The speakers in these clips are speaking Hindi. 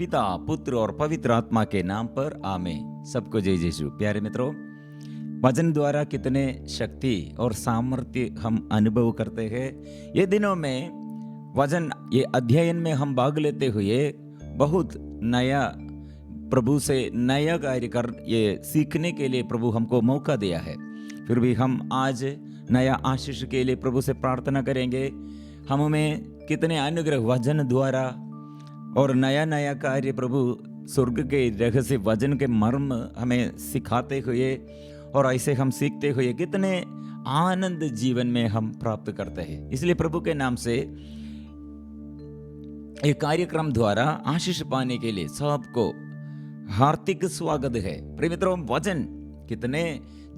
पिता, पुत्र और पवित्र आत्मा के नाम पर आमीन। सबको जय यीशु। प्यारे मित्रों, वचन द्वारा कितने शक्ति और सामर्थ्य हम अनुभव करते हैं। ये दिनों में वचन ये अध्ययन में हम भाग लेते हुए बहुत नया प्रभु से नया कार्य कर ये सीखने के लिए प्रभु हमको मौका दिया है। फिर भी हम आज नया आशीष के लिए प्रभु से प्रार्थना करेंगे। हम में कितने अनुग्रह वचन द्वारा और नया नया कार्य प्रभु स्वर्ग के रहस्य वचन के मर्म हमें सिखाते हुए और ऐसे हम सीखते हुए कितने आनंद जीवन में हम प्राप्त करते हैं। इसलिए प्रभु के नाम से एक कार्यक्रम द्वारा आशीष पाने के लिए सबको हार्दिक स्वागत है। प्रिय मित्रों, वचन कितने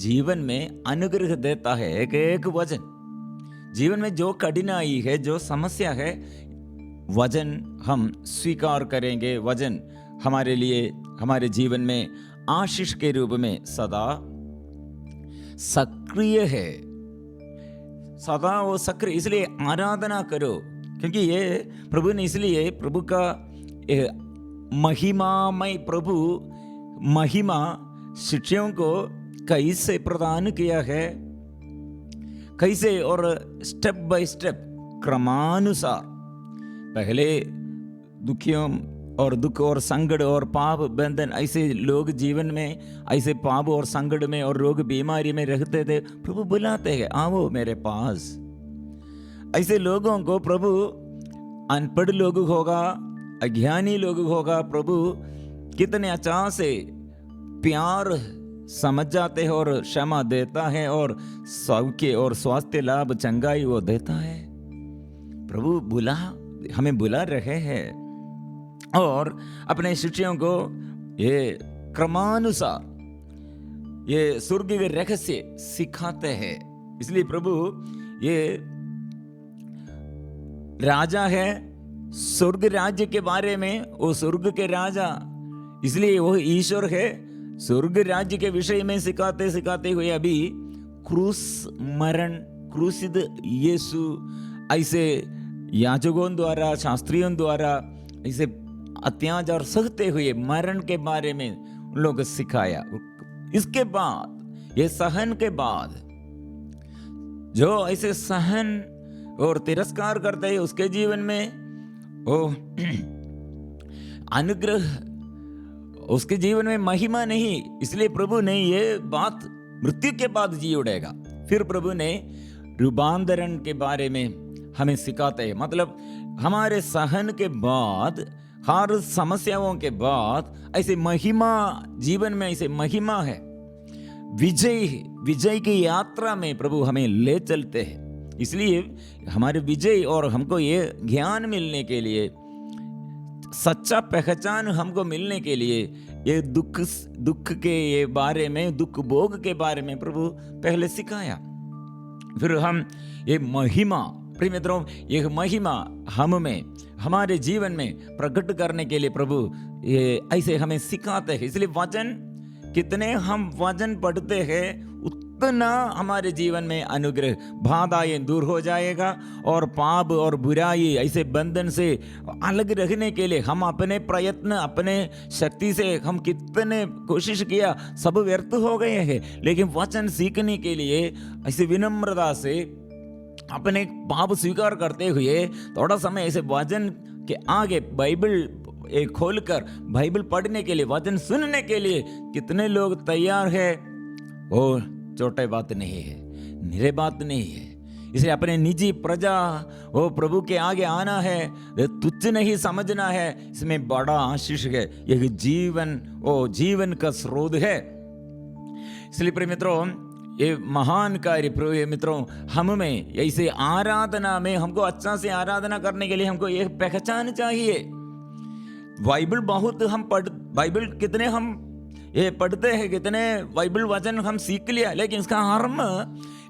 जीवन में अनुग्रह देता है। एक वचन जीवन में जो कठिनाई है, जो समस्या है, वचन हम स्वीकार करेंगे। वचन हमारे लिए हमारे जीवन में आशीष के रूप में सदा सक्रिय है, सदा वो सक्रिय। इसलिए आराधना करो, क्योंकि ये प्रभु ने इसलिए प्रभु का महिमामय प्रभु महिमा शिष्यों को कैसे प्रदान किया है, कैसे और स्टेप बाय स्टेप क्रमानुसार। पहले दुखियों और दुख और संकट और पाप बंधन, ऐसे लोग जीवन में ऐसे पाप और संकट में और रोग बीमारी में रहते थे। प्रभु बुलाते हैं, आओ मेरे पास। ऐसे लोगों को प्रभु, अनपढ़ लोग होगा, अज्ञानी लोग होगा, प्रभु कितने अच्छा से प्यार समझ जाते हैं और क्षमा देता है और सौख्य और स्वास्थ्य लाभ चंगाई वो देता है। प्रभु हमें बुला रहे हैं और अपने शिष्यों को ये क्रमानुसार ये स्वर्ग के रहस्य सिखाते हैं। इसलिए प्रभु ये राजा है स्वर्ग राज्य के बारे में, वो स्वर्ग के राजा, इसलिए वो ईश्वर है। स्वर्ग राज्य के विषय में सिखाते सिखाते हुए अभी क्रूस मरण, क्रूसित यीशु, ऐसे याजकों द्वारा, शास्त्रियों द्वारा ऐसे अत्याचार सहते हुए मरण के बारे में उन लोगों को सिखाया। इसके बाद, ये सहन के बाद, जो ऐसे सहन और तिरस्कार करते हैं उसके जीवन में वो अनुग्रह, उसके जीवन में महिमा नहीं। इसलिए प्रभु ने ये बात मृत्यु के बाद जी उड़ेगा। फिर प्रभु ने रूपांतरण के बारे में हमें सिखाते हैं। मतलब हमारे सहन के बाद, हर समस्याओं के बाद ऐसे महिमा जीवन में, ऐसे महिमा है। विजय की यात्रा में प्रभु हमें ले चलते हैं। इसलिए हमारे विजय और हमको ये ज्ञान मिलने के लिए, सच्चा पहचान हमको मिलने के लिए, ये दुख के ये बारे में, दुख भोग के बारे में प्रभु पहले सिखाया। फिर हम ये महिमा, प्रिय मित्रों, ये महिमा हम में, हमारे जीवन में प्रकट करने के लिए प्रभु ये ऐसे हमें सिखाते हैं। इसलिए वचन, कितने हम वचन पढ़ते हैं उतना हमारे जीवन में अनुग्रह, बाधाएं दूर हो जाएगा और पाप और बुराई ऐसे बंधन से अलग रहने के लिए हम अपने प्रयत्न, अपने शक्ति से हम कितने कोशिश किया, सब व्यर्थ हो गए हैं। लेकिन वचन सीखने के लिए ऐसे विनम्रता से अपने पाप स्वीकार करते हुए थोड़ा समय ऐसे वचन के आगे बाइबल खोलकर बाइबल पढ़ने के लिए, वचन सुनने के लिए कितने लोग तैयार है। वो छोटे बात नहीं है, निरे बात नहीं है। इसलिए अपने निजी प्रजा वो प्रभु के आगे आना है, तुच्छ नहीं समझना है। इसमें बड़ा आशीष है, यह जीवन, वो जीवन का स्रोत है। इसलिए प्रिय मित्रों, ये महान कार्य प्रिय मित्रों, हम में ऐसे आराधना में, हमको अच्छा से आराधना करने के लिए हमको ये पहचान चाहिए। बाइबल बहुत हम बाइबल कितने हम ये पढ़ते हैं, कितने बाइबल वचन हम सीख लिया, लेकिन इसका मर्म,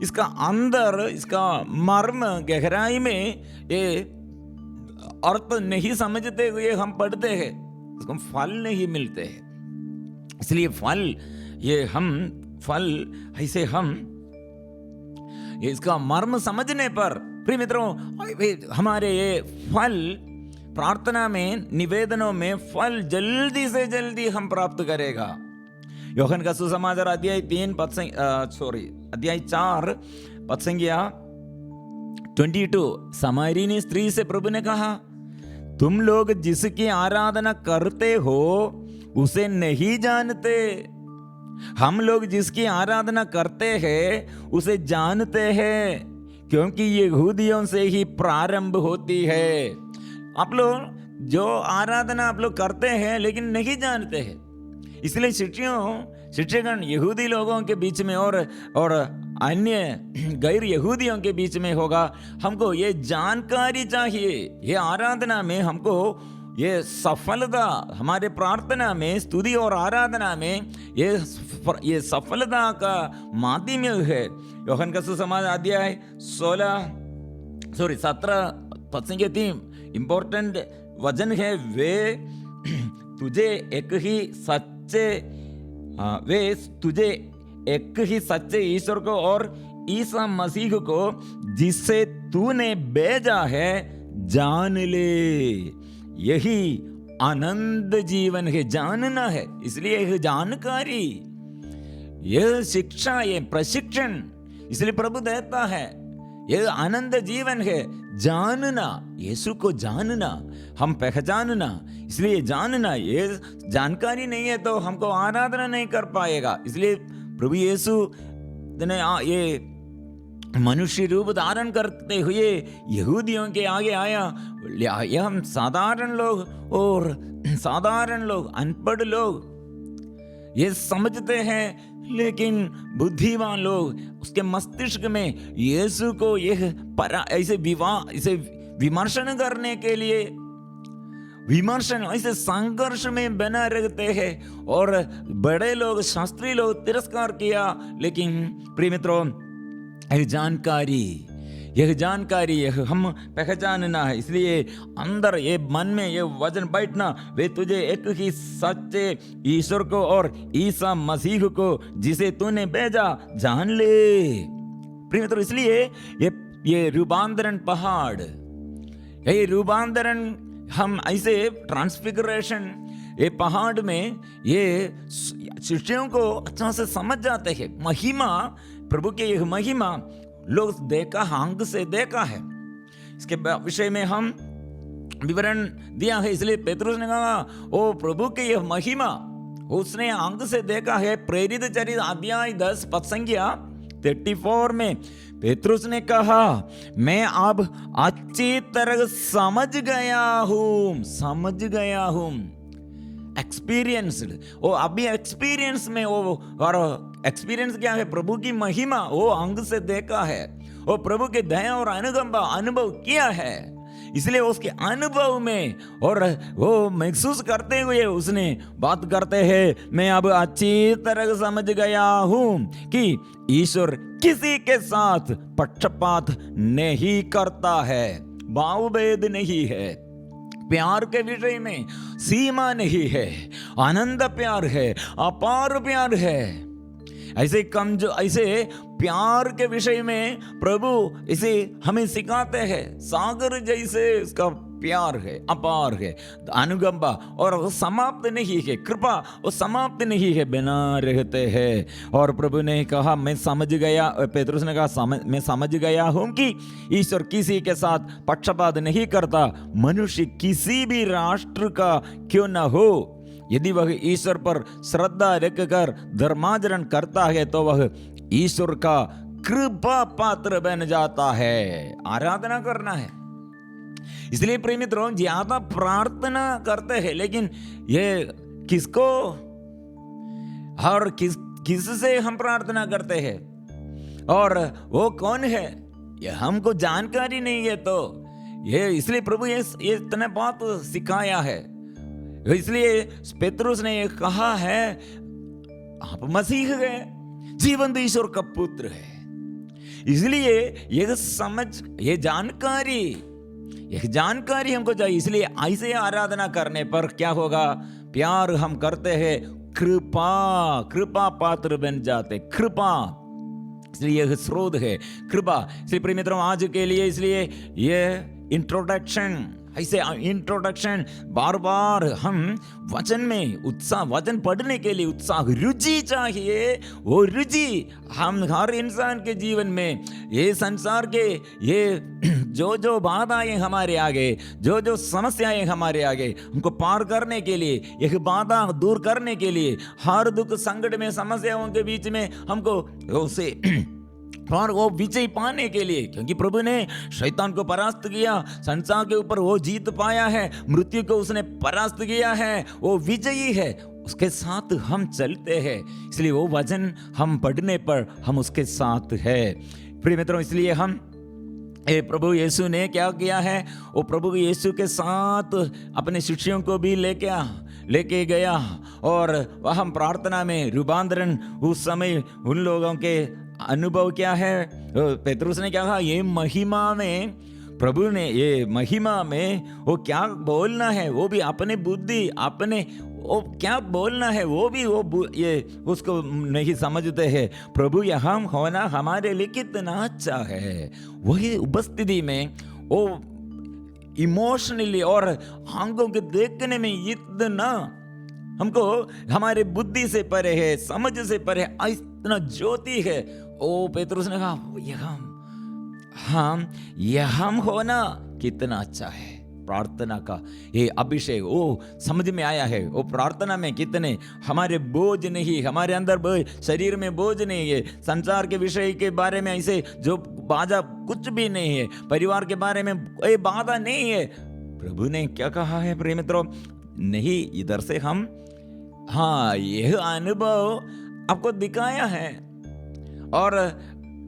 इसका अंदर, इसका मर्म, गहराई में ये अर्थ नहीं समझते हुए हम पढ़ते हैं, इसको फल नहीं मिलते हैं। इसलिए फल ऐसे हम इसका मर्म समझने पर, प्रिय मित्रों, हमारे ये फल प्रार्थना में, निवेदनों में फल जल्दी से जल्दी हम प्राप्त करेगा। యోహన్ का सुसमाचार अध्याय 4 पद संख्या 22। समारीनी स्त्री से प्रभु ने कहा, तुम लोग जिसकी आराधना करते हो उसे नहीं जानते, हम लोग जिसकी आराधना करते हैं उसे जानते हैं, क्योंकि यहूदियों से ही प्रारंभ होती है। आप लोग जो आराधना आप लोग करते हैं लेकिन नहीं जानते हैं, इसलिए शिक्षकगण यहूदी लोगों के बीच में और अन्य गैर यहूदियों के बीच में होगा। हमको ये जानकारी चाहिए, ये आराधना में हमको ये सफलता, हमारे प्रार्थना में, स्तुति और आराधना में ये सफलता का माध्यम है। యోహన్ का सुसमाचार अध्याय 17 पद संख्या 3 इंपॉर्टेंट वचन है, वे तुझे एक ही सच्चे ईश्वर को और ईसा मसीह को जिससे तूने भेजा है जान ले, यही आनंद जीवन है। जानना है, इसलिए यह जानकारी, यह शिक्षा, यह प्रशिक्षण इसलिए प्रभु देता है। यह आनंद जीवन है, जानना, यीशु को जानना, हम पहचानना। इसलिए जानना, ये जानकारी नहीं है तो हमको आराधना नहीं कर पाएगा। इसलिए प्रभु यीशु ने ये मनुष्य रूप धारण करते हुए यहूदियों के आगे आया। ये हम साधारण लोग अनपढ़ लोग ये समझते हैं, लेकिन बुद्धिमान लोग उसके मस्तिष्क में यीशु को ऐसे विमर्शन करने के लिए ऐसे संघर्ष में बना रहते हैं। और बड़े लोग, शास्त्री लोग तिरस्कार किया। लेकिन प्रिय मित्रों, यह जानकारी हम पहचानना है। इसलिए अंदर ये मन में ये वचन बैठना, वे तुझे एक ही सच्चे ईश्वर को और ईसा मसीह को जिसे तूने भेजा जान ले। प्रिय मित्रों, इसलिए ये रूपांतरण पहाड़, ये रूपांतरण हम ऐसे ट्रांसफिगरेशन, ये पहाड़ में ये शिष्यों को अच्छा से समझ जाते हैं। महिमा, प्रभु के यह महिमा लोग आंख से देखा है। इसके विषय में हम विवरण दिया है। इसलिए पेतरुस ने कहा, ओ प्रभु के यह महिमा उसने आंख से देखा है। प्रेरित चरित्र अध्याय 10 पद संख्या 34 में पेतरुस ने कहा, मैं अब अच्छी तरह समझ गया हूं। एक्सपीरियंस्ड, वो अभी एक्सपीरियंस में वो, और एक्सपीरियंस क्या है? प्रभु की महिमा वो अंग से देखा है, वो प्रभु के दया और अनुभव किया है। इसलिए उसके अनुभव में और वो महसूस करते हुए उसने बात करते हैं, मैं अब अच्छी तरह समझ गया हूं कि ईश्वर किसी के साथ पक्षपात नहीं करता है, भावभेद नहीं है, प्यार के विषय में सीमा नहीं है, आनंद प्यार है, अपार प्यार है। ऐसे प्यार के विषय में प्रभु इसे हमें सिखाते हैं। सागर जैसे इसका प्यार है, अपार है, अनुकंपा, और वो समाप्त नहीं है, कृपा वो समाप्त नहीं है, बना रहते हैं। और प्रभु ने कहा, मैं समझ गया, पेतरुस ने कहा, मैं समझ गया हूं कि ईश्वर किसी के साथ पक्षपात नहीं करता, मनुष्य किसी भी राष्ट्र का क्यों न हो। यदि वह ईश्वर पर श्रद्धा रखकर धर्माचरण करता है तो वह ईश्वर का कृपा पात्र बन जाता है। आराधना करना है। इसलिए प्रिय मित्रों, ज्यादा प्रार्थना करते हैं, लेकिन ये किसको और किससे हम प्रार्थना करते हैं और वो कौन है, ये हमको जानकारी नहीं है। तो ये इसलिए प्रभु ये इतने बात सिखाया है। इसलिए पेतरुस ने ये कहा है, आप मसीह है, जीवंत ईश्वर का पुत्र है। इसलिए ये जानकारी हमको चाहिए। इसलिए ऐसे आराधना करने पर क्या होगा? प्यार हम करते हैं, कृपा पात्र बन जाते, कृपा। इसलिए यह स्रोत है कृपा। इसलिए प्रिय मित्रों, आज के लिए इसलिए ये इंट्रोडक्शन ऐसे इंट्रोडक्शन बार बार हम वचन में उत्साह, वचन पढ़ने के लिए उत्साह, रुचि चाहिए। वो रुचि हम हर इंसान के जीवन में, ये संसार के ये जो बाधाएं हमारे आगे, जो समस्याएं हमारे आगे, हमको पार करने के लिए, एक बाधा दूर करने के लिए, हर दुख संकट में समस्याओं के बीच में हमको उसे और वो विजय पाने के लिए, क्योंकि प्रभु ने शैतान को परास्त किया, संसार के ऊपर वो जीत पाया है, मृत्यु को उसने परास्त किया है, वो विजयी है, उसके साथ हम चलते हैं। इसलिए वो वचन हम पढ़ने पर हम उसके साथ है। प्रिय मित्रों, इसलिए हम प्रभु यीशु ने क्या किया है, वो प्रभु यीशु के साथ अपने शिष्यों को भी लेके गया, और वह प्रार्थना में रूपांतरण, उस समय उन लोगों के अनुभव क्या है, पेतरुस ने क्या कहा, ये महिमा में, प्रभु ने ये महिमा में वो क्या बोलना है, वो भी अपने बुद्धि, अपने वो क्या बोलना है, वो भी ये उसको नहीं समझते हैं। प्रभु यहाँ होना हमारे लिए कितना अच्छा है। वही उपस्थिति में वो इमोशनली और आंखों के देखने में इतना हमको हमारे बुद्धि से परे है, समझ से परे, इतना ज्योति है। ओ पेतरुस ने कहा हम होना कितना अच्छा है। प्रार्थना का ये अभिषेक वो समझ में आया है। वो प्रार्थना में कितने हमारे बोझ नहीं, हमारे अंदर शरीर में बोझ नहीं है, संसार के विषय के बारे में ऐसे जो बाधा कुछ भी नहीं है, परिवार के बारे में कोई बाधा नहीं है। प्रभु ने क्या कहा है प्रिय मित्रों, नहीं, इधर से हम यह अनुभव आपको दिखाया है, और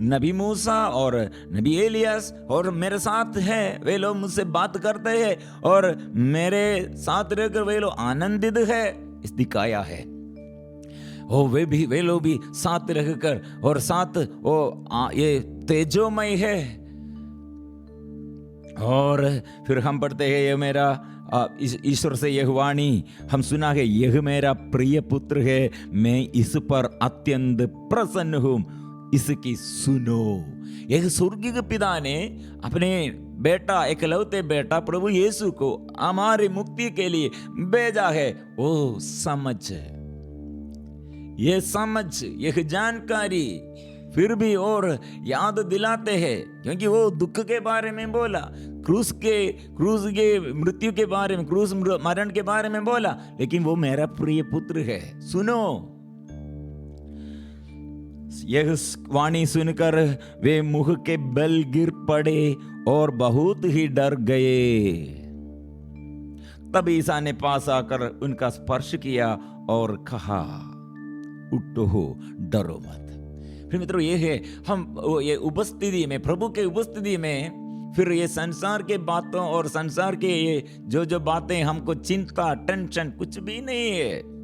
नबी मूसा और नबी एलियास और मेरे साथ है, वे लोग मुझसे बात करते हैं और मेरे साथ रहकर वे लोग आनंदित है, इस दिखाया है। वे लोग भी साथ रहकर और साथ ये तेजोमय है। और फिर हम पढ़ते हैं, ये मेरा ईश्वर से यह वाणी हम सुना है, यह मेरा प्रिय पुत्र है, मैं इस पर अत्यंत प्रसन्न हूं, इसकी सुनो। एक स्वर्गीय पिता ने अपने बेटा, एकलौते बेटा प्रभु यीशु को हमारी मुक्ति के लिए भेजा है। वो समझ, यह जानकारी फिर भी और याद दिलाते हैं, क्योंकि वो दुख के बारे में बोला, क्रूस के मृत्यु के बारे में, क्रूस मरण के बारे में बोला, लेकिन वो मेरा प्रिय पुत्र है, सुनो। यह वाणी सुनकर वे मुंह के बल गिर पड़े और बहुत ही डर गए। तब ईसा ने पास आकर उनका स्पर्श किया और कहा, उठो, डरो मत। फिर मित्रों, ये है ये उपस्थिति में, प्रभु के उपस्थिति में, फिर ये संसार के बातों और संसार के ये जो बातें हमको चिंता, टेंशन कुछ भी नहीं है।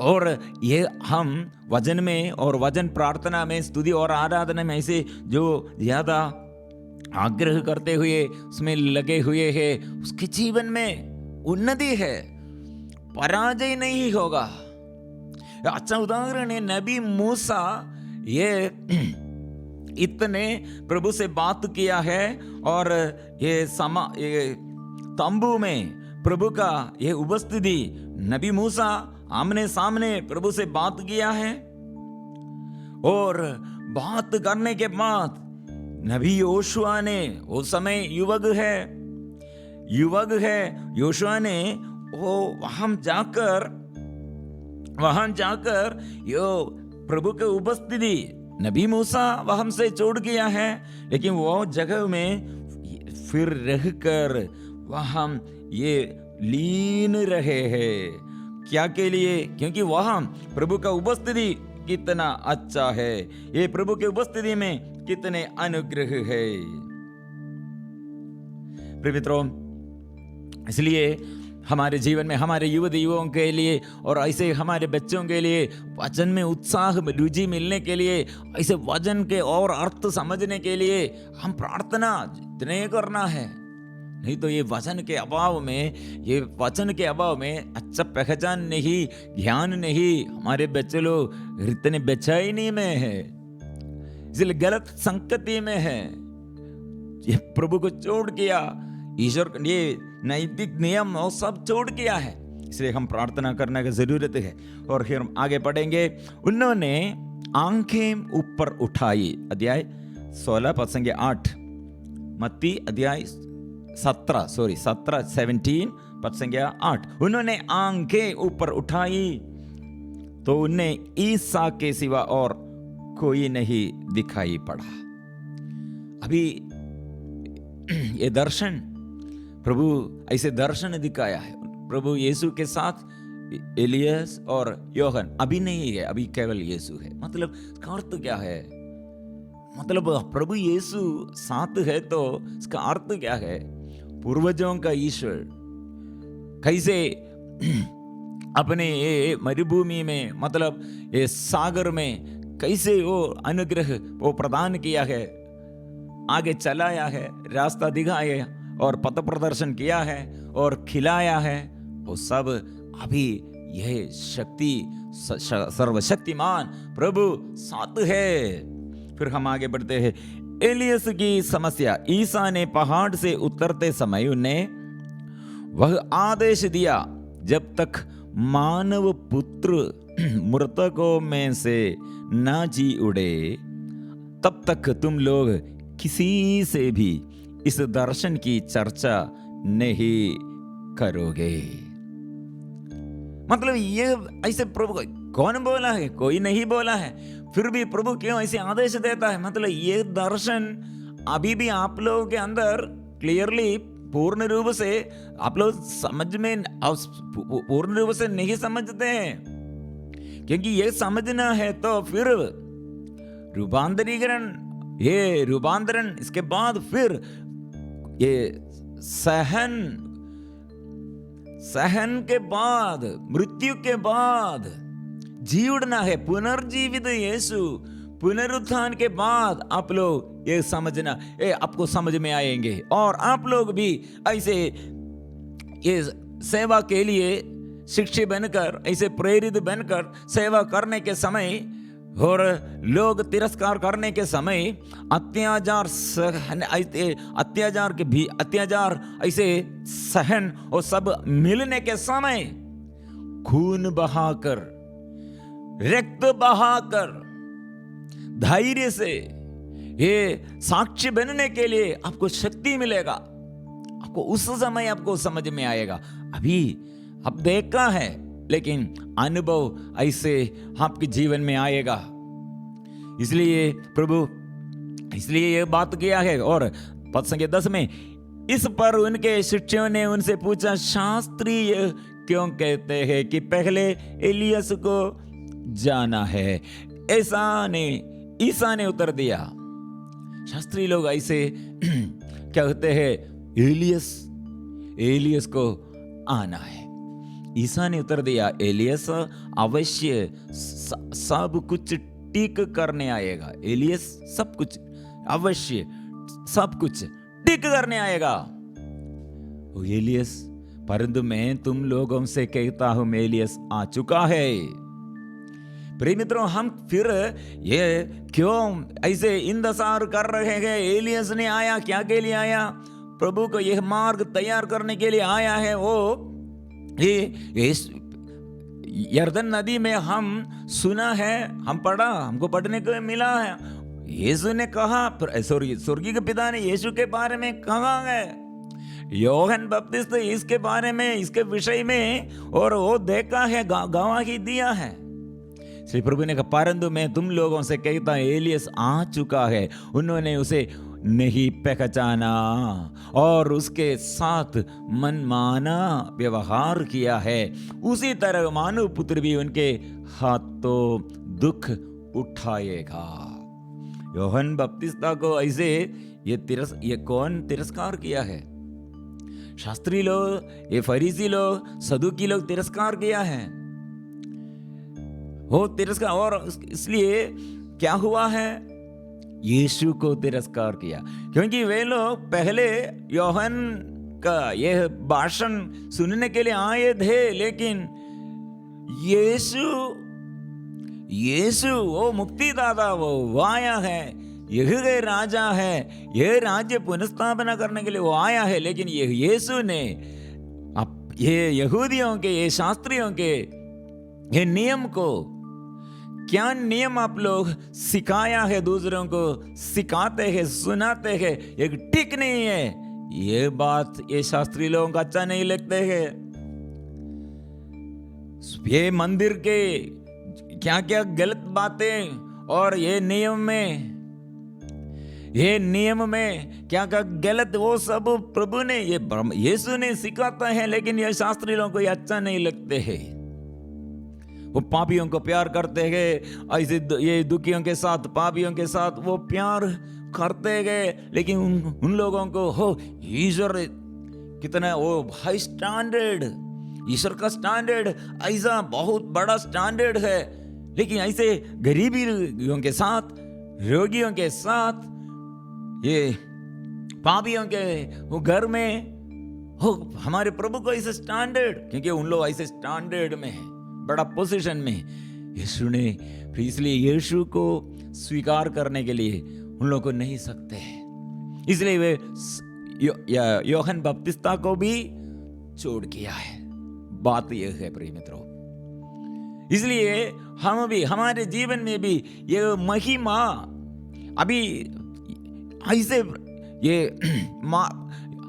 और ये हम वचन में और वचन प्रार्थना में, स्तुति और आराधना में ऐसे जो ज्यादा आग्रह करते हुए उसमें लगे हुए हैं, उसके जीवन में उन्नति है, पराजय नहीं होगा। अच्छा उदाहरण है नबी मूसा, ये इतने प्रभु से बात किया है, और ये तंबू में प्रभु का ये उपस्थिति, नबी मूसा आमने सामने प्रभु से बात किया है, और बात करने के बाद नबी योशुआ ने, उस समय युवक है, योशुआ ने वो वहां जाकर यो प्रभु के उपस्थिति, नबी मूसा वहां से छोड़ गया है, लेकिन वो जगह में फिर रहकर वहां ये लीन रहे हैं। क्या के लिए? क्योंकि वहां प्रभु का उपस्थिति कितना अच्छा है, ये प्रभु के उपस्थिति में कितने अनुग्रह है। प्रिय मित्रों, इसलिए हमारे जीवन में, हमारे युवाओं के लिए और ऐसे हमारे बच्चों के लिए वचन में उत्साह, रुचि मिलने के लिए, ऐसे वचन के और अर्थ समझने के लिए हम प्रार्थना जितने करना है। नहीं तो ये वचन के अभाव में अच्छा पहचान नहीं, ज्ञान नहीं, हमारे बच्चे लोग इतने बेचैनी में है, इसलिए गलत संगति में है, ये प्रभु को छोड़ किया, ईश्वर ये नैतिक नियम और सब छोड़ किया है। इसलिए हम प्रार्थना करने की जरूरत है। और फिर हम आगे पढ़ेंगे। उन्होंने आंखें ऊपर उठाई, अध्याय 16 पद संख्या 8, मत्ती अध्याय 17 पद संख्या 8। उन्होंने आंखें ऊपर उठाई तो उन्हें ईसा के सिवा और कोई नहीं दिखाई पड़ा। अभी ये दर्शन, प्रभु ऐसे दर्शन दिखाया है। प्रभु यीशु के साथ एलियस और योहन अभी नहीं है, अभी केवल यीशु है। मतलब इसका अर्थ क्या है? मतलब प्रभु यीशु साथ है तो इसका अर्थ क्या है? पूर्वजों का ईश्वर कैसे अपने ये मरुभूमि में, मतलब ये सागर में कैसे वो अनुग्रह वो प्रदान किया है, आगे चलाया है, रास्ता दिखाया और पथ प्रदर्शन किया है और खिलाया है, वो सब अभी यह शक्ति सर्वशक्तिमान प्रभु साथ है। फिर हम आगे बढ़ते हैं। एलियस की समस्या। ईसा ने पहाड़ से उतरते समय उन्हें वह आदेश दिया, जब तक मानव पुत्र मृतकों में से ना जी उड़े तब तक तुम लोग किसी से भी इस दर्शन की चर्चा नहीं करोगे। मतलब ये ऐसे प्रभु कौन बोला है? कोई नहीं बोला है। फिर भी प्रभु क्यों ऐसे आदेश देता है? मतलब ये दर्शन अभी भी आप लोगों के अंदर क्लियरली पूर्ण रूप से आप लोग समझ में पूर्ण रूप से नहीं समझते हैं, क्योंकि ये समझना है तो फिर रूपांतरीकरण, ये रूपांतरण, इसके बाद फिर ये सहन के बाद, मृत्यु के बाद जी उठना है। पुनर्जीवित यीशु, पुनरुत्थान के बाद आप लोग ये समझना, आपको समझ में आएंगे और आप लोग भी ऐसे ये सेवा के लिए शिक्षित बनकर, ऐसे प्रेरित बनकर सेवा करने के समय और लोग तिरस्कार करने के समय, अत्याचार ऐसे सहन और सब मिलने के समय खून बहाकर, रक्त बहाकर धैर्य से ये साक्षी बनने के लिए आपको शक्ति मिलेगा। आपको उस समय आपको समझ में आएगा। अभी अब देखा है, लेकिन अनुभव ऐसे आपके जीवन में आएगा। इसलिए प्रभु इसलिए ये बात किया है। और पद संख्या 10 में, इस पर उनके शिष्यों ने उनसे पूछा, शास्त्री क्यों कहते हैं कि पहले एलियस को जाना है? ईसा ने उत्तर दिया। शास्त्री लोग ऐसे कहते हैं एलियस को आना है। ईसा ने उत्तर दिया, एलियस अवश्य सब कुछ ठीक करने आएगा। एलियस सब कुछ अवश्य सब कुछ ठीक करने आएगा। वो एलियस, परंतु मैं तुम लोगों से कहता हूं एलियस आ चुका है। प्रिय मित्रों, हम फिर ये क्यों ऐसे इंतजार कर रहे हैं? एलियस ने आया, क्या के लिए आया? प्रभु को यह मार्ग तैयार करने के लिए आया है। वो यर्दन नदी में हम सुना है, हम पढ़ा, हमको पढ़ने को मिला है। यीशु ने कहा, स्वर्गीय पिता ने यीशु के बारे में कहा है, योहन बपतिस्मा इसके बारे में, इसके विषय में और वो देखा है, गवाही दिया है। श्री प्रभु ने कहा, परंतु मैं तुम लोगों से कहता हूं एलियस आ चुका है। उन्होंने उसे नहीं पहचाना और उसके साथ मनमाना व्यवहार किया है। उसी तरह मानव पुत्र भी उनके हाथों दुख उठाएगा। योहन बपतिस्मा को ऐसे ये कौन तिरस्कार किया है? शास्त्री लोग, ये फरीसी लोग, सदूकी लोग तिरस्कार किया है। वो तिरस्कार, और इसलिए क्या हुआ है? यीशु को तिरस्कार किया, क्योंकि वे लोग पहले योहन का यह भाषण सुनने के लिए आए थे, लेकिन यीशु वो मुक्तिदाता, वो आया है। यह राजा है, यह राज्य पुनर्स्थापना करने के लिए वो आया है। लेकिन ये यीशु ने ये यहूदियों के, ये शास्त्रियों के ये नियम को, क्या नियम आप लोग सिखाया है, दूसरों को सिखाते हैं, सुनाते हैं, ये ठीक नहीं है। ये बात ये शास्त्री लोगों को अच्छा नहीं लगते हैं। ये मंदिर के क्या क्या गलत बातें और ये नियम में क्या क्या गलत, वो सब प्रभु ने, ये यीशु ने सिखाता है। लेकिन ये शास्त्री लोगों को ये अच्छा नहीं लगते हैं। वो पापियों को प्यार करते हैं, ऐसे ये दुखियों के साथ, पापियों के साथ वो प्यार करते गए। लेकिन उन लोगों को हो ईश्वर कितना वो हाई स्टैंडर्ड, ईश्वर का स्टैंडर्ड ऐसा बहुत बड़ा स्टैंडर्ड है। लेकिन ऐसे गरीबियों के साथ, रोगियों के साथ, ये पापियों के वो घर में हो हमारे प्रभु को ऐसे स्टैंडर्ड, क्योंकि उन लोग ऐसे स्टैंडर्ड में है, बड़ा पोजीशन में यीशु ने, फिर इसलिए यीशु को स्वीकार करने के लिए उन लोगों को नहीं सकते हैं। इसलिए वे यूहन्ना बपतिस्ता को भी छोड़ किया है। बात यह है प्रिय मित्रों, इसलिए हम भी हमारे जीवन में भी ये महिमा अभी ऐसे ये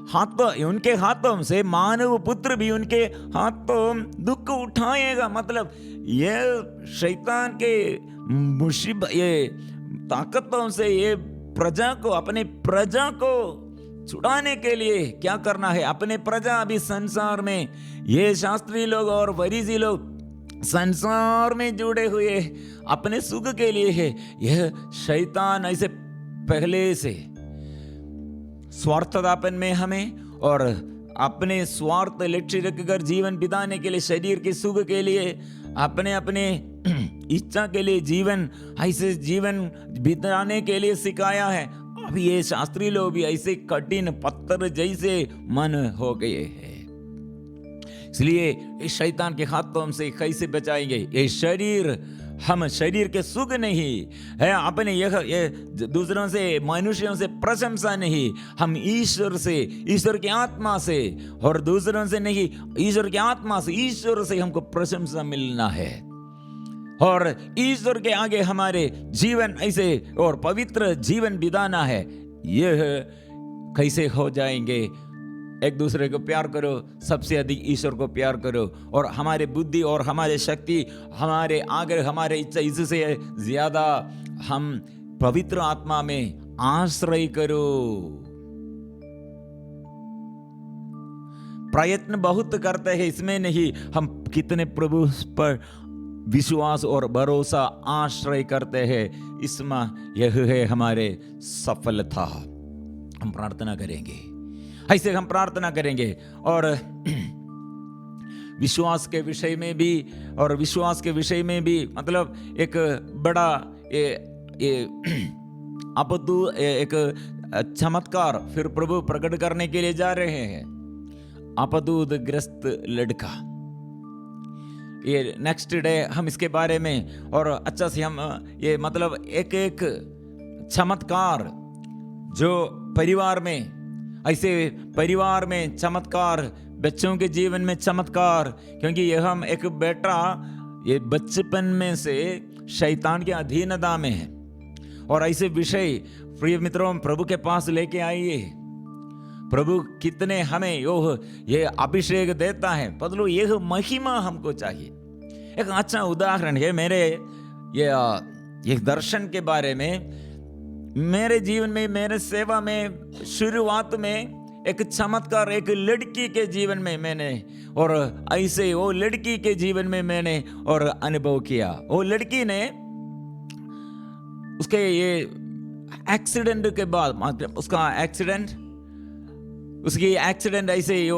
हाथों, उनके हाथों से मानव पुत्र भी उनके हाथों दुख उठाएगा। मतलब ये शैतान के मुसीबत, ये ताकतों से ये प्रजा को, अपने प्रजा को छुड़ाने के लिए क्या करना है। अपने प्रजा अभी संसार में, ये शास्त्री लोग और फरीसी लोग संसार में जुड़े हुए अपने सुख के लिए है। यह शैतान ऐसे पहले से स्वार्थतापन में हमें और अपने स्वार्थ लक्ष्य रखकर जीवन बिताने के लिए, शरीर के सुख के लिए, अपने अपने इच्छा के लिए जीवन, ऐसे जीवन बिताने के लिए सिखाया है। अब ये शास्त्री लोग भी ऐसे कठिन पत्थर जैसे मन हो गए हैं। इसलिए इस शैतान के हाथों से कैसे बचाएंगे। ये शरीर, हम शरीर के सुख नहीं है, अपने ये दूसरों से, मनुष्यों से प्रशंसा नहीं, हम ईश्वर से, ईश्वर की आत्मा से, और दूसरों से नहीं, ईश्वर की आत्मा से, ईश्वर से हमको प्रशंसा मिलना है। और ईश्वर के आगे हमारे जीवन ऐसे और पवित्र जीवन बिताना है। यह कैसे हो जाएंगे। एक दूसरे को प्यार करो, सबसे अधिक ईश्वर को प्यार करो, और हमारे बुद्धि और हमारे शक्ति, हमारे आग्रह, हमारे इच्छा, इससे ज्यादा हम पवित्र आत्मा में आश्रय करो। प्रयत्न बहुत करते हैं, इसमें नहीं, हम कितने प्रभु पर विश्वास और भरोसा आश्रय करते हैं, इसमें यह है हमारे सफलता। हम प्रार्थना करेंगे, ऐसे हम प्रार्थना करेंगे। और विश्वास के विषय में भी, और विश्वास के विषय में भी मतलब एक बड़ा एक चमत्कार फिर प्रभु प्रकट करने के लिए जा रहे हैं। अपदूत ग्रस्त लड़का, ये नेक्स्ट डे हम इसके बारे में और अच्छा से हम ये मतलब एक एक चमत्कार जो परिवार में, ऐसे परिवार में चमत्कार, बच्चों के जीवन में चमत्कार, क्योंकि यह हम एक बेटा ये बचपन में से शैतान के अधीनता में है। और ऐसे विषय प्रिय मित्रों प्रभु के पास लेके आइए। प्रभु कितने हमें ये अभिषेक देता है, बदलो यह महिमा हमको चाहिए। एक अच्छा उदाहरण है मेरे ये दर्शन के बारे में। मेरे जीवन में, मेरे सेवा में शुरुआत में एक चमत्कार एक लड़की के जीवन में मैंने, और ऐसे वो लड़की के जीवन में मैंने और अनुभव किया। वो लड़की ने उसके ये एक्सीडेंट के बाद, उसका एक्सीडेंट ऐसे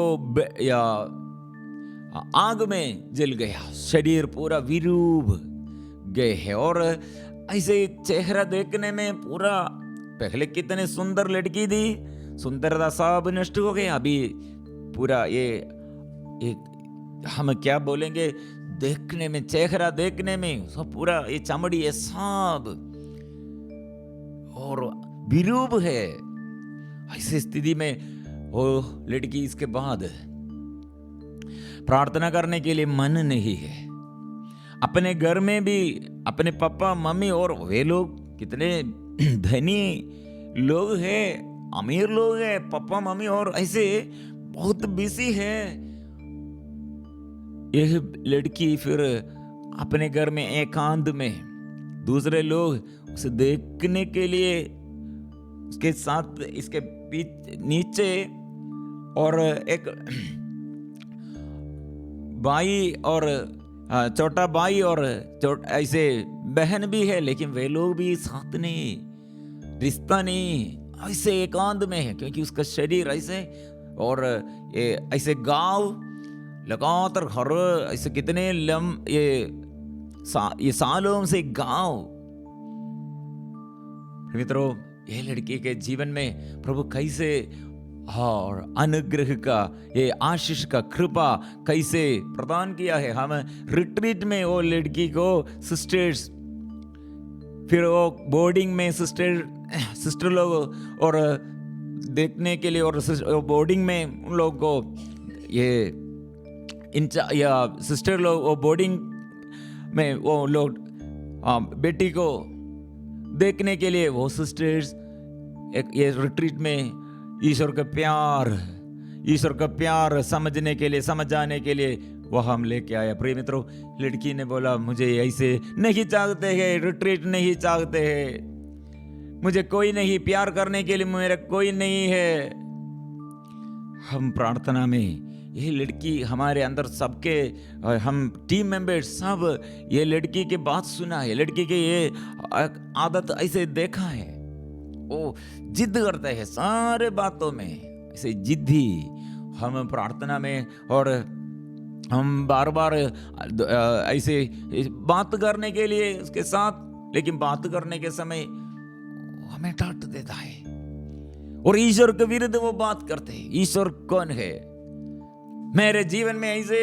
आग में जल गया, शरीर पूरा विरूप गए है। और ऐसे चेहरा देखने में पूरा, पहले कितने सुंदर लड़की थी, सुंदरता सब नष्ट हो गया। अभी पूरा ये हम क्या बोलेंगे, देखने में, चेहरा देखने में सब पूरा ये चमड़ी ये सब, और विरूप है। ऐसी स्थिति में वो लड़की इसके बाद प्रार्थना करने के लिए मन नहीं है। अपने घर में भी अपने पापा मम्मी और वे लोग कितने धनी लोग हैं, अमीर लोग हैं, पापा मम्मी और ऐसे बहुत बिजी है। यह लड़की फिर अपने घर में एकांत में दूसरे लोग उसे देखने के लिए उसके साथ इसके नीचे और एक भाई और छोटा भाई और ऐसे बहन भी है, लेकिन वे लोग भी साथ नहीं, रिश्ता नहीं, ऐसे एकांत में है क्योंकि उसका शरीर ऐसे और ऐसे गाँव लगातार हर ऐसे कितने ये सालों से गाँव। मित्रों, ये लड़की के जीवन में प्रभु कैसे और अनुग्रह का ये आशीष का कृपा कैसे प्रदान किया है। हम रिट्रीट में वो लड़की को सिस्टर्स, फिर वो बोर्डिंग में सिस्टर लोग और देखने के लिए, और बोर्डिंग में उन लोगों को ये या सिस्टर लोग वो बोर्डिंग में वो लोग बेटी को देखने के लिए वो सिस्टर्स एक ये रिट्रीट में ईश्वर का प्यार समझने के लिए, समझाने के लिए वो हम लेके आया। प्रिय मित्रों, लड़की ने बोला मुझे ऐसे नहीं चाहते हैं, रिट्रीट नहीं चाहते हैं, मुझे कोई नहीं, प्यार करने के लिए मेरा कोई नहीं है। हम प्रार्थना में ये लड़की हमारे अंदर सबके, हम टीम मेंबर्स सब ये लड़की की बात सुना है, लड़की की ये आदत ऐसे देखा है, वो जिद करते हैं सारे बातों में, ऐसे जिद्दी। हम प्रार्थना में और हम बार बार ऐसे बात करने के लिए उसके साथ, लेकिन बात करने के समय हमें डांट देता है और ईश्वर के विरुद्ध वो बात करते हैं। ईश्वर कौन है मेरे जीवन में, ऐसे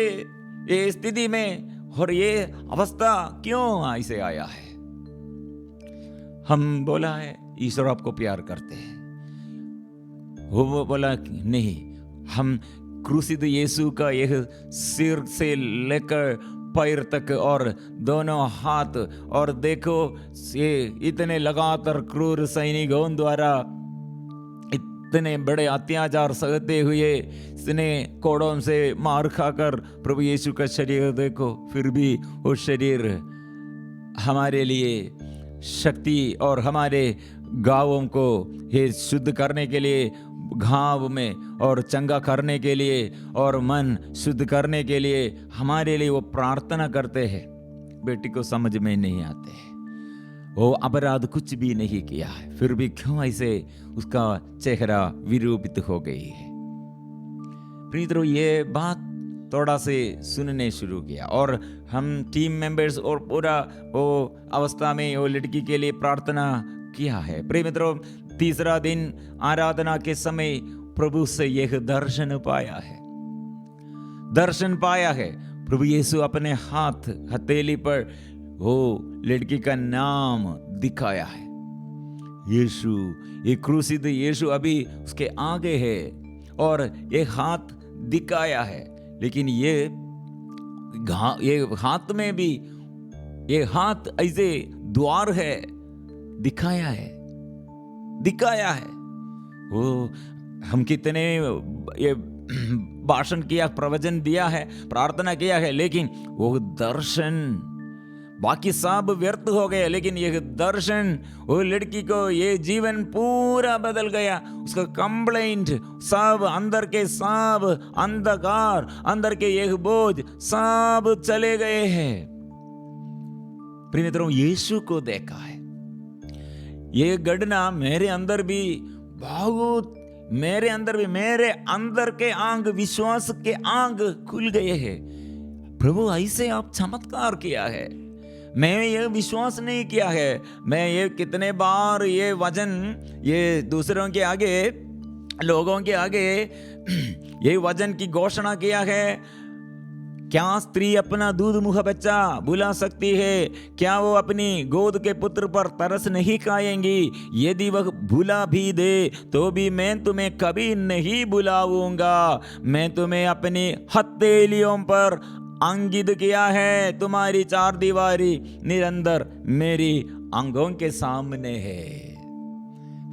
ये स्थिति में और ये अवस्था क्यों ऐसे आया है? हम बोला है ईश्वर आपको प्यार करते हैं। वो बोला नहीं, हम क्रूसित यीशु का यह सिर से लेकर पैर तक और दोनों हाथ, और देखो ये इतने लगातार क्रूर सैनिकों द्वारा इतने बड़े अत्याचार सहते हुए, इसने कोड़ों से मार खाकर प्रभु यीशु का शरीर देखो, फिर भी वो शरीर हमारे लिए शक्ति और हमारे गाँवों को ये शुद्ध करने के लिए, घाव में और चंगा करने के लिए और मन शुद्ध करने के लिए हमारे लिए वो प्रार्थना करते हैं। बेटी को समझ में नहीं आते हैं, वो अपराध कुछ भी नहीं किया है, फिर भी क्यों ऐसे उसका चेहरा विरूपित हो गई है। मित्रों, ये बात थोड़ा से सुनने शुरू किया और हम टीम मेंबर्स और पूरा वो अवस्था में वो लड़की के लिए प्रार्थना किया है। प्रिय मित्रों, तीसरा दिन आराधना के समय प्रभु से यह दर्शन पाया है। प्रभु यीशु अपने हाथ हथेली पर वो लड़की का नाम दिखाया है। यीशु, ये क्रूसित यीशु अभी उसके आगे है और ये हाथ दिखाया है, लेकिन ये हाथ में भी ये हाथ ऐसे द्वार है, दिखाया है। वो हम कितने ये भाषण किया, प्रवचन दिया है, प्रार्थना किया है, लेकिन वो दर्शन बाकी सब व्यर्थ हो गए, लेकिन यह दर्शन वो लड़की को ये जीवन पूरा बदल गया। उसका कंप्लेंट सब अंदर के सब अंधकार, अंदर के यह बोझ सब चले गए हैं। प्रिय मित्रों, यीशु को देखा है। ये घटना मेरे अंदर भी बहुत, मेरे अंदर के आंग, विश्वास के आंग खुल गए हैं। प्रभु ऐसे आप चमत्कार किया है, मैं ये विश्वास नहीं किया है। मैं ये कितने बार ये वचन ये दूसरों के आगे, लोगों के आगे ये वचन की घोषणा किया है, क्या स्त्री अपना दूध मुँह बच्चा बुला सकती है? क्या वो अपनी गोद के पुत्र पर तरस नहीं खाएंगी? यदि वह बुला भी दे तो भी मैं तुम्हें कभी नहीं बुलाऊंगा। मैं तुम्हें अपनी हथेलियों पर अंकित किया है। तुम्हारी चार दीवारी निरंतर मेरी आंखों के सामने है।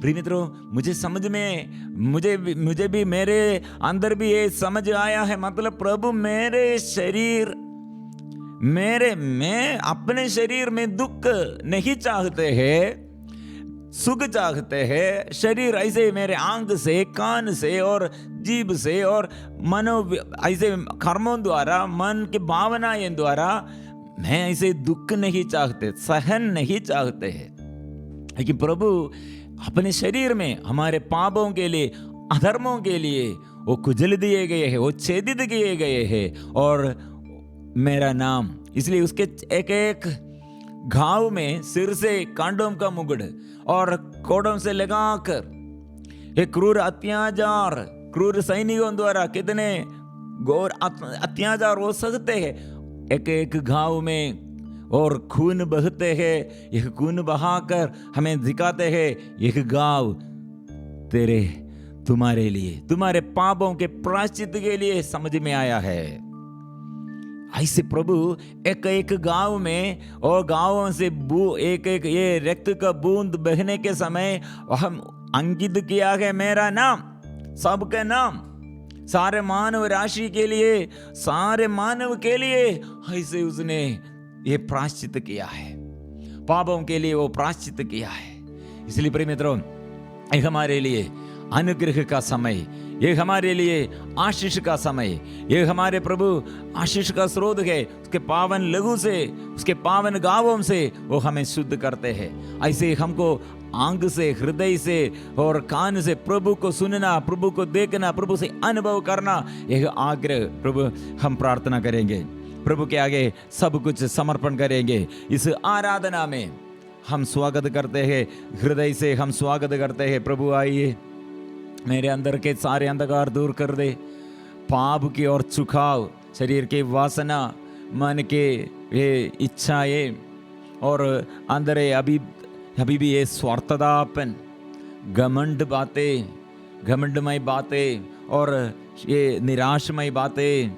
प्रिय मित्रों, मुझे समझ में मुझे भी मेरे अंदर भी ये समझ आया है। मतलब प्रभु मेरे शरीर मैं अपने शरीर में दुख नहीं चाहते हैं, सुख चाहते हैं। शरीर ऐसे मेरे आंख से, कान से और जीभ से और मनो ऐसे कर्मों द्वारा, मन की भावनाएं द्वारा मैं ऐसे दुख नहीं चाहते, सहन नहीं चाहते हैं। लेकिन प्रभु अपने शरीर में हमारे पापों के लिए, अधर्मों के लिए वो कुचल दिए गए हैं, वो छेदित किए गए हैं। और मेरा नाम, इसलिए उसके एक एक घाव में सिर से कांडों का मुकुट और कोड़ों से लगाकर एक क्रूर अत्याचार, क्रूर सैनिकों द्वारा कितने घोर अत्याचार हो सकते हैं। एक एक घाव में और खून बहते हैं। यह खून बहाकर हमें दिखाते हैं यह घाव तुम्हारे लिए, तुम्हारे पापों के प्रायश्चित के लिए समझ में आया है। ऐसे प्रभु एक एक गांव में और गांवों से एक एक ये रक्त का बूंद बहने के समय हम अंकित किया है मेरा नाम, सबके नाम, सारे मानव राशि के लिए, सारे मानव के लिए ऐसे उसने ये प्रायश्चित किया है। पापों के लिए वो प्रायश्चित किया है। इसलिए प्रिय मित्रों, ये हमारे लिए अनुग्रह का समय, ये हमारे लिए आशीष का समय, ये हमारे प्रभु आशीष का स्रोत है। उसके पावन लहू से, उसके पावन गावों से वो हमें शुद्ध करते हैं। ऐसे हमको आंख से, हृदय से और कान से प्रभु को सुनना, प्रभु को देखना, प्रभु से अनुभव करना, यह आग्रह प्रभु हम प्रार्थना करेंगे। प्रभु के आगे सब कुछ समर्पण करेंगे। इस आराधना में हम स्वागत करते हैं, हृदय से हम स्वागत करते हैं। प्रभु आइए, मेरे अंदर के सारे अंधकार दूर कर दे। पाप की और झुकाव, शरीर की वासना, मन के ये इच्छाएं और अंदर अभी भी ये स्वार्थतापन, घमंड बातें, घमंडमय बातें और ये निराशमय बातें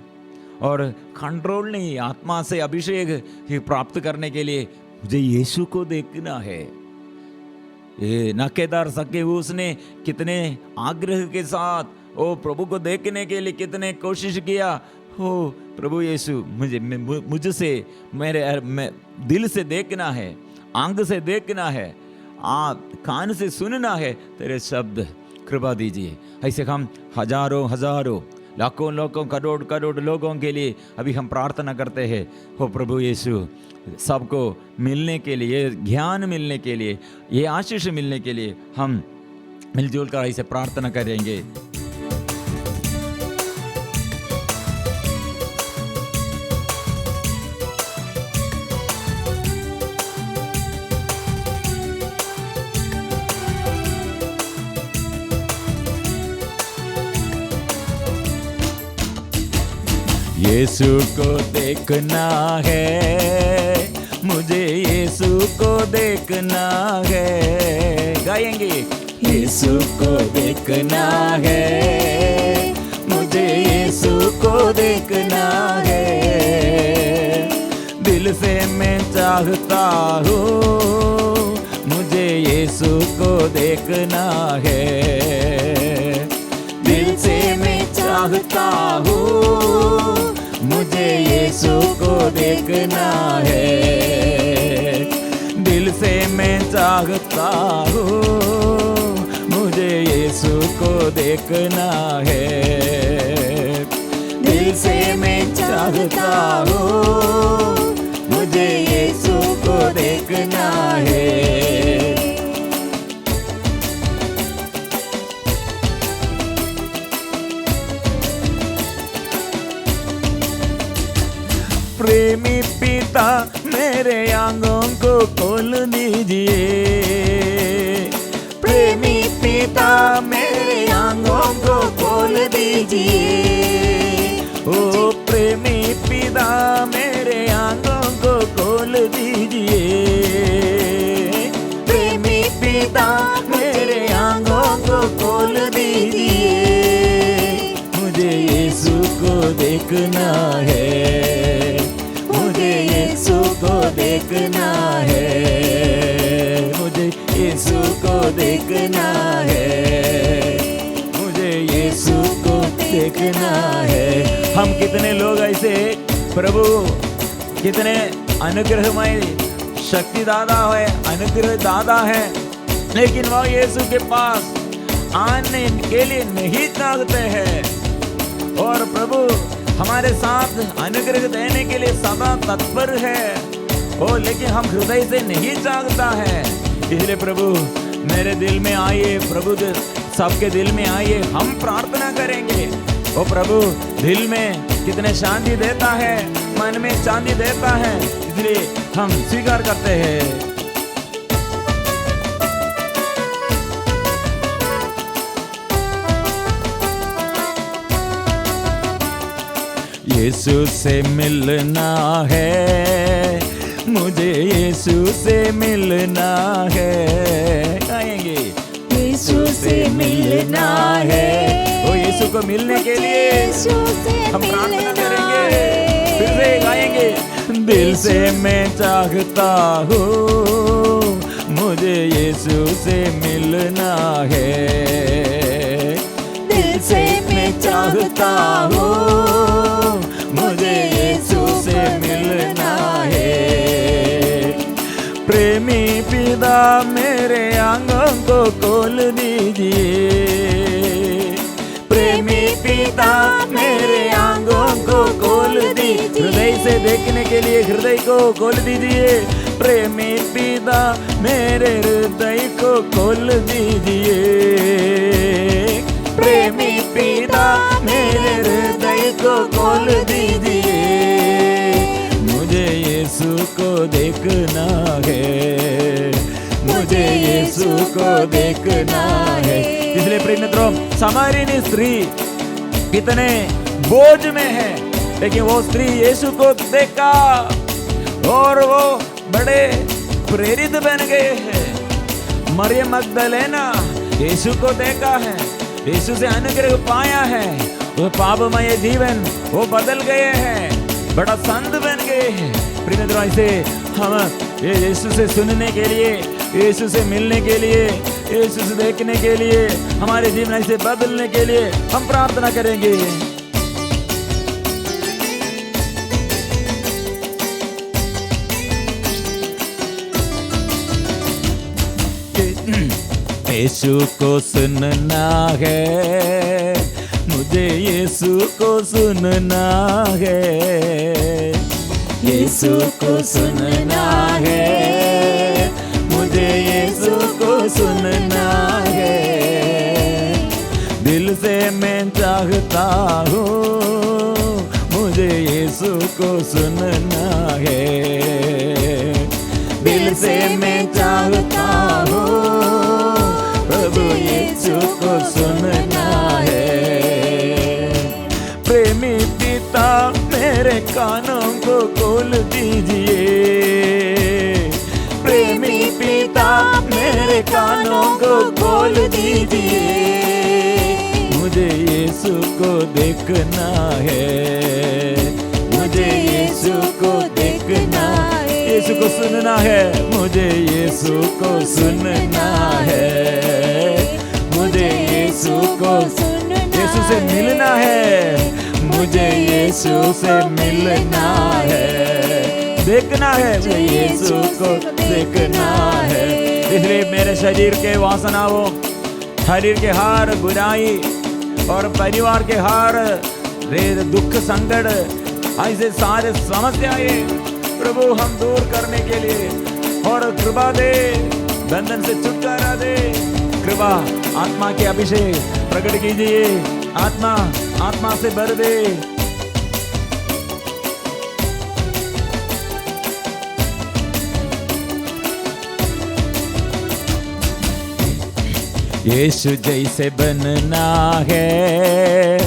और कंट्रोल नहीं, आत्मा से अभिषेक प्राप्त करने के लिए मुझे यीशु को देखना है। ये नकेदार सकेऊस ने कितने आग्रह के साथ ओ प्रभु को देखने के लिए कितने कोशिश किया। हो प्रभु यीशु, मुझसे मेरे दिल से देखना है, आंख से देखना है, कान से सुनना है तेरे शब्द, कृपा दीजिए। ऐसे हम हजारों लाखों लोगों, करोड़ लोगों के लिए अभी हम प्रार्थना करते हैं। हो प्रभु यीशु, सबको मिलने के लिए, ज्ञान मिलने के लिए, ये आशीष मिलने के लिए हम मिलजुल कर ऐसे प्रार्थना करेंगे। यीशु को देखना है, मुझे यीशु को देखना है। गाएंगे, यीशु को देखना है, मुझे यीशु को देखना है। दिल से मैं चाहता हूँ, मुझे यीशु को देखना है। दिल से मैं चाहता हूँ, मुझे यीशु को देखना है। दिल से मैं चाहता हूँ, मुझे यीशु को देखना है। दिल से मैं चाहता हूँ, मुझे यीशु को देखना है। प्रेमी पिता मेरे आंखों को खोल दीजिए। प्रेमी पिता मेरे आंखों को खोल दीजिए। ओ प्रेमी पिता पिता मेरे आंखों को खोल दीजिए, प्रेमी पिता मेरे आंखों को खोल दीजिए, मुझे यीशु को देखना है, मुझे यीशु को देखना है, मुझे यीशु को देखना है, मुझे यीशु को देखना है। हम कितने लोग ऐसे प्रभु कितने अनुग्रहमय शक्ति दाता है, अनुग्रह दाता है, लेकिन वह यीशु के पास आने के लिए नहीं चाहते हैं। और प्रभु हमारे साथ अनुग्रह देने के लिए सदा तत्पर है, ओ लेकिन हम हृदय से नहीं चाहता है। इसलिए प्रभु मेरे दिल में आइए, प्रभु सबके दिल में आइए, हम प्रार्थना करेंगे। ओ प्रभु दिल में कितने शांति देता है, मन में शांति देता है, इसलिए हम स्वीकार करते हैं। यीशु से मिलना है, मुझे यीशु से मिलना है, गाएंगे यीशु से मिलना है। वो यीशु को मिलने के लिए हम प्रार्थना करेंगे, फिर से गाएंगे। दिल से मैं चाहता हूँ, मुझे यीशु से मिलना है, दिल से मैं चाहता हूँ, मुझे यीशु से मिलना है। प्रेमी पिता मेरे आंखों को खोल दीजिए, प्रेमी पिता मेरे आंखों को खोल दीजिए, हृदय से देखने के लिए हृदय को खोल दीजिए। प्रेमी पिता मेरे हृदय को खोल दीजिए, प्रेमी पिता मेरे हृदय को खोल दीजिए, मुझे यीशु को देखना है, मुझे यीशु को देखना है। इसलिए प्रिय मित्रों, सामरियन स्त्री कितने बोझ में है, लेकिन वो स्त्री यीशु को देखा और वो बड़े प्रेरित बन गए हैं। मरियम मगदलेना यीशु को देखा है, यीशु से अनुग्रह पाया है, वो पापमय जीवन वो बदल गए हैं, बड़ा संत बन गए हैं। प्रिय मित्रों, ऐसे हम यीशु से सुनने के लिए, यीशु से मिलने के लिए, यीशु से देखने के लिए, हमारे जीवन से बदलने के लिए हम प्रार्थना करेंगे। यीशु को सुनना है, मुझे यीशु को सुनना है, यीशु को सुनना है, मुझे यीशु को सुनना है। दिल से मैं चाहता हूँ, मुझे यीशु को सुनना है, दिल से मैं चाहता हूँ, प्रभु यीशु को सुनना है। प्रेमी पिता मेरे कानों को खोल दीजिए, प्रेमी पिता मेरे कानों को खोल दीजिए, मुझे यीशु को देखना है, मुझे यीशु को देखना है, यीशु को सुनना है, मुझे यीशु को सुनना है, मुझे यीशु को यीशु से मिलना है, मुझे यीशु से मिलना है, देखना है, मुझे यीशु को देखना है। इसलिए मेरे शरीर के वासनाओं, शरीर के हर बुराई और परिवार के हर दुख संकट, ऐसे सारे समस्याएं प्रभु हम दूर करने के लिए और कृपा दे, बंधन से छुटकारा दे, कृपा आत्मा के अभिषेक प्रकट कीजिए, आत्मा से भर दे। यीशु जैसे बनना है,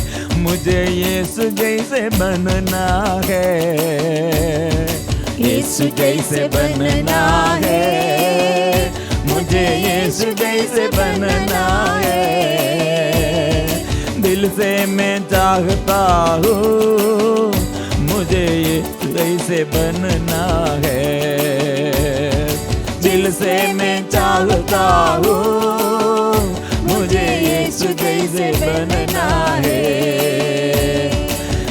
मुझे यीशु जैसे बनना है, यीशु जैसे बनना है, मुझे यीशु जैसे बनना है। दिल से मैं चाहता हूँ मुझे यीशु जैसे बनना है, दिल से मैं चाहता हूँ मुझे यीशु जैसे बनना है,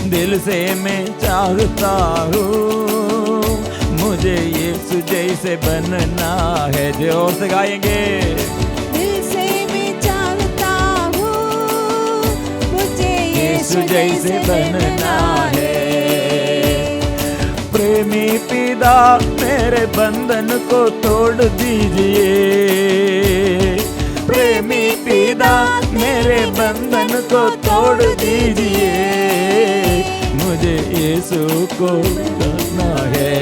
दिल से मैं चाहता हूँ मुझे यीशु जैसे बनना है। जोर से गाएंगे। दिल से मैं चाहता हूँ मुझे यीशु जैसे बनना है। प्रेमी पिता मेरे बंधन को तोड़ दीजिए, प्रेमी पिता मेरे बंधन को तोड़ दीजिए, मुझे यीशु को करना है,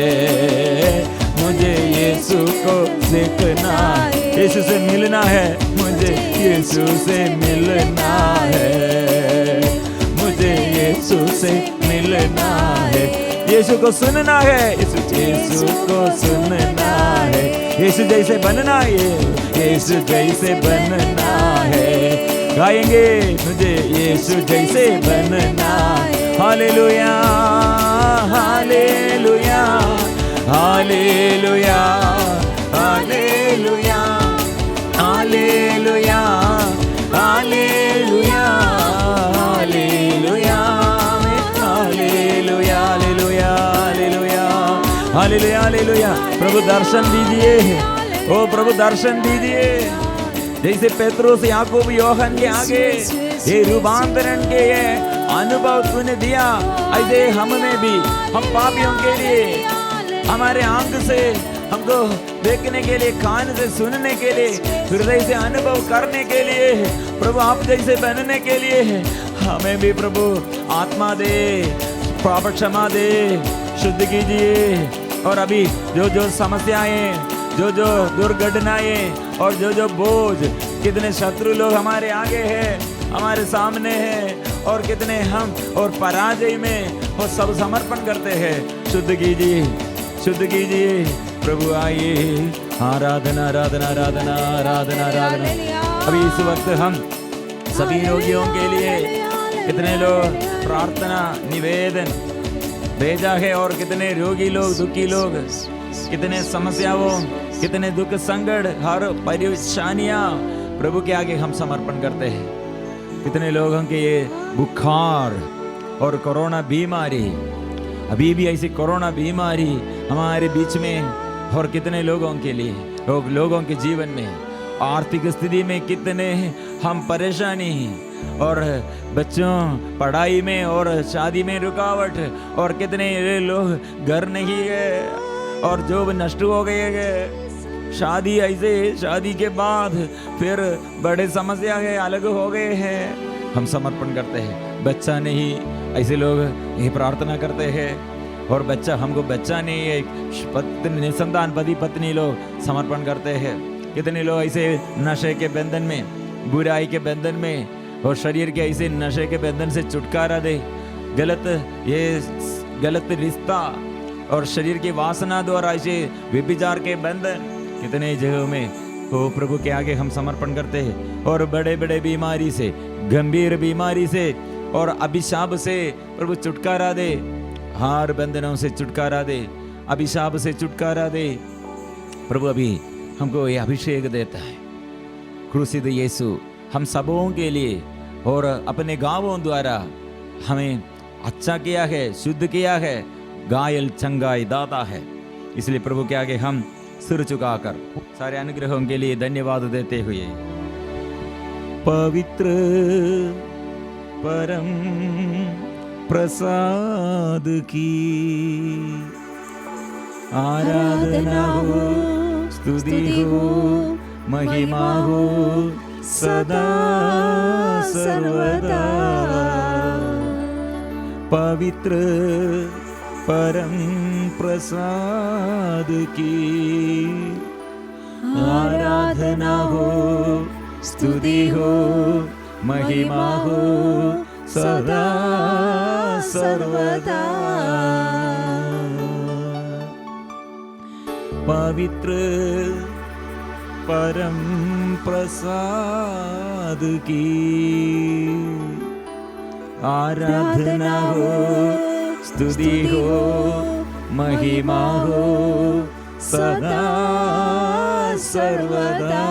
मुझे यीशु को सीखना है, यीशु से मिलना है, मुझे यीशु से मिलना है, मुझे यीशु से मिलना है, यीशु को सुनना है, यीशु को सुनना है, यीशु जैसे बनना है, यीशु जैसे बनना है। गाएंगे मुझे यीशु जैसे बनना है। Hallelujah hallelujah hallelujah hallelujah hallelujah hallelujah hallelujah hallelujah hallelujah hallelujah hallelujah. प्रभु दर्शन दीजिए, ओ प्रभु दर्शन दीजिए। जैसे पेत्रुस याकूब योहन के आगे ये रूपांतरण के ये अनुभव तूने दिया, ऐसे हम में भी, हम पापियों के लिए हमारे आंख से हमको देखने के लिए, कान से सुनने के लिए, हृदय से अनुभव करने के लिए, प्रभु आप जैसे बनने के लिए हमें भी प्रभु आत्मा दे, पाप क्षमा दे, शुद्ध कीजिए। और अभी जो जो समस्याएं, जो जो दुर्घटनाएं और जो जो बोझ, कितने शत्रु लोग हमारे आगे हैं, हमारे सामने हैं, और कितने हम और पराजय में और सब समर्पण करते हैं। शुद्ध कीजिए, शुद्ध कीजिए प्रभु। आइए, आराधना आराधना आराधना आराधना आराधना। अभी इस वक्त हम सभी रोगियों के लिए कितने लोग प्रार्थना निवेदन भेजा है, और कितने रोगी लोग, दुखी लोग, कितने समस्याओं, कितने दुख संकट, हर परेशानियां प्रभु के आगे हम समर्पण करते हैं। कितने लोगों के ये बुखार और कोरोना बीमारी, अभी भी ऐसी कोरोना बीमारी हमारे बीच में, और कितने लोगों के लिए, लोगों के जीवन में आर्थिक स्थिति में कितने हम परेशानी, और बच्चों पढ़ाई में और शादी में रुकावट, और कितने लोग घर नहीं है और जॉब नष्ट हो गए है, शादी ऐसे, शादी के बाद फिर बड़े समस्या है, अलग हो गए हैं। हम समर्पण करते हैं। बच्चा नहीं, ऐसे लोग ये प्रार्थना करते हैं, और बच्चा हमको बच्चा नहीं है, पत्नी संतान, पति पत्नी लोग समर्पण करते हैं। कितने लोग ऐसे नशे के बंधन में, बुराई के बंधन में, और शरीर के ऐसे नशे के बंधन से छुटकारा दे, गलत रिश्ता और शरीर की वासना द्वारा ऐसे व्यभिचार के बंधन, कितने जगहों में वो प्रभु के आगे हम समर्पण करते हैं। और बड़े बड़े बीमारी से, गंभीर बीमारी से और अभिशाप से प्रभु छुटकारा दे, हर बंधनों से छुटकारा दे, अभिशाप से छुटकारा दे। प्रभु अभी हमको ये अभिषेक देता है। क्रूसित यीशु हम सबों के लिए और अपने गांवों द्वारा हमें अच्छा किया है, शुद्ध किया है, घायल चंगाई दाता है। इसलिए प्रभु के आगे हम सिर झुकाकर सारे अनुग्रहों के लिए धन्यवाद देते हुए, पवित्र परम प्रसाद की आराधना हो, स्तुति हो, महिमा हो सदा सर्वदा। पवित्र परम प्रसाद की आराधना हो, स्तुति हो, महिमा हो सदा सर्वदा। पवित्र परम प्रसाद की आराधना हो, स्तुति हो, महिमा हो सदा सर्वदा।